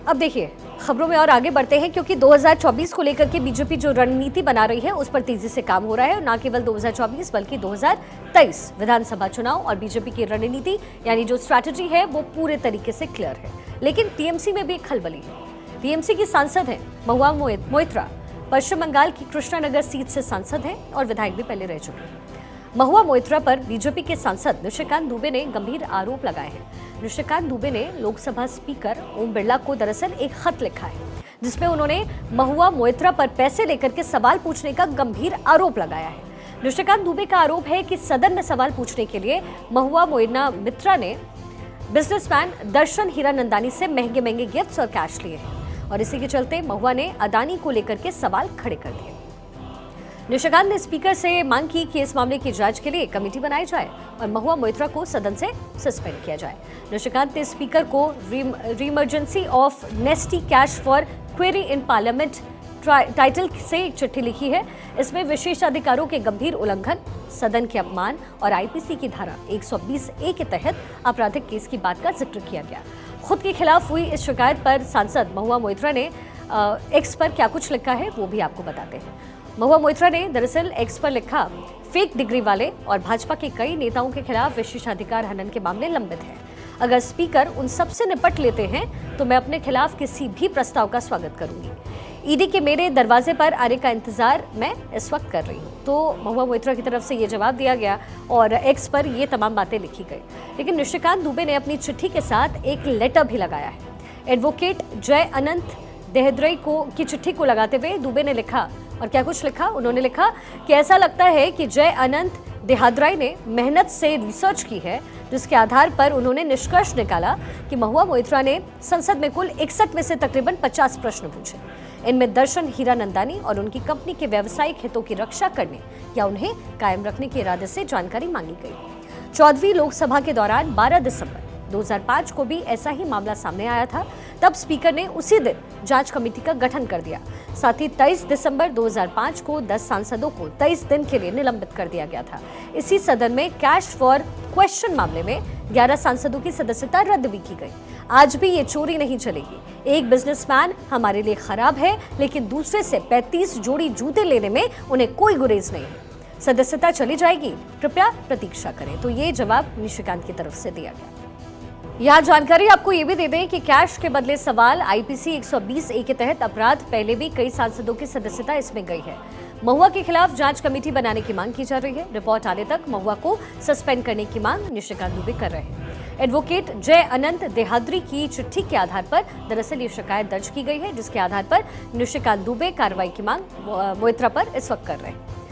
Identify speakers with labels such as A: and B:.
A: अब देखिए, खबरों में और आगे बढ़ते हैं क्योंकि 2024 को लेकर के बीजेपी जो रणनीति बना रही है उस पर तेजी से काम हो रहा है। और न केवल 2024 बल्कि 2023 विधानसभा चुनाव और बीजेपी की रणनीति यानी जो स्ट्रैटेजी है वो पूरे तरीके से क्लियर है। लेकिन टीएमसी में भी एक खलबली है। टीएमसी की सांसद है महुआ मोइत्रा, पश्चिम बंगाल की कृष्णानगर सीट से सांसद है और विधायक भी पहले रह चुके हैं। महुआ मोइत्रा पर बीजेपी के सांसद निशिकांत दुबे ने गंभीर आरोप लगाए हैं। निशिकांत दुबे ने लोकसभा स्पीकर ओम बिरला को दरअसल एक खत लिखा है जिसमें उन्होंने महुआ मोइत्रा पर पैसे लेकर के सवाल पूछने का गंभीर आरोप लगाया है। निशिकांत दुबे का आरोप है कि सदन में सवाल पूछने के लिए महुआ मोइत्रा ने बिजनेसमैन दर्शन हीरानंदानी से महंगे महंगे गिफ्ट्स और कैश लिए हैं और इसी के चलते महुआ ने अदानी को लेकर के सवाल खड़े कर दिए। निशिकांत ने स्पीकर से मांग की कि इस मामले की जांच के लिए कमेटी बनाई जाए और महुआ मोइत्रा को सदन से सस्पेंड किया जाए। निशिकांत ने स्पीकर को reemergence of nasty cash for query in parliament title से एक चिट्ठी लिखी है। इसमें विशेषाधिकारों के गंभीर उल्लंघन, सदन के अपमान और आईपीसी की धारा 120A के तहत आपराधिक केस की बात का जिक्र किया गया। खुद के खिलाफ हुई इस शिकायत पर सांसद महुआ मोइत्रा ने एक्स पर क्या कुछ लिखा है वो भी आपको बताते हैं। महुआ मोइत्रा ने दरअसल एक्स पर लिखा, फेक डिग्री वाले और भाजपा के कई नेताओं के खिलाफ विशेषाधिकार हनन के मामले लंबित हैं। अगर स्पीकर उन सब से निपट लेते हैं तो मैं अपने खिलाफ किसी भी प्रस्ताव का स्वागत करूंगी। ईडी के मेरे दरवाजे पर आने का इंतजार मैं इस वक्त कर रही हूँ। तो महुआ मोइत्रा की तरफ से ये जवाब दिया गया और एक्स पर ये तमाम बातें लिखी गई। लेकिन निशिकांत दुबे ने अपनी चिट्ठी के साथ एक लेटर भी लगाया है। एडवोकेट जय अनंत देहद्रई की चिट्ठी को लगाते हुए दुबे ने लिखा, और क्या कुछ लिखा, उन्होंने लिखा कि ऐसा लगता है कि जय अनंत देहद्रई ने मेहनत से रिसर्च की है जिसके आधार पर उन्होंने निष्कर्ष निकाला कि महुआ मोइत्रा ने संसद में कुल 61 में से तकरीबन 50 प्रश्न पूछे। इनमें दर्शन हीरानंदानी और उनकी कंपनी के व्यावसायिक हितों की रक्षा करने या उन्हें कायम रखने के इरादे से जानकारी मांगी गई। 14वीं लोकसभा के दौरान 12 दिसंबर 2005 को भी ऐसा ही मामला सामने आया था। तब स्पीकर ने उसी दिन जांच कमेटी का गठन कर दिया। साथ ही 23 दिसंबर 2005 को 10 सांसदों को 23 दिन के लिए निलंबित कर दिया गया था। इसी सदन में कैश फॉर क्वेश्चन मामले में 11 सांसदों की सदस्यता रद्द भी की गई। आज भी ये चोरी नहीं चलेगी। एक बिजनेसमैन हमारे लिए खराब है लेकिन दूसरे से 35 जोड़ी जूते लेने में उन्हें कोई गुरेज नहीं है। सदस्यता चली जाएगी, कृपया प्रतीक्षा करें। तो ये जवाब निशिकांत की तरफ से दिया गया। यहाँ जानकारी आपको ये भी दे दें कि कैश के बदले सवाल आईपीसी 120A के तहत अपराध पहले भी कई सांसदों की सदस्यता इसमें गई है। महुआ के खिलाफ जांच कमेटी बनाने की मांग की जा रही है। रिपोर्ट आने तक महुआ को सस्पेंड करने की मांग निशिकांत दुबे कर रहे हैं। एडवोकेट जय अनंत देहद्रई की चिट्ठी के आधार पर दरअसल ये शिकायत दर्ज की गई है जिसके आधार पर निशिकांत दुबे कार्रवाई की मांग मोइत्रा पर इस वक्त कर रहे हैं।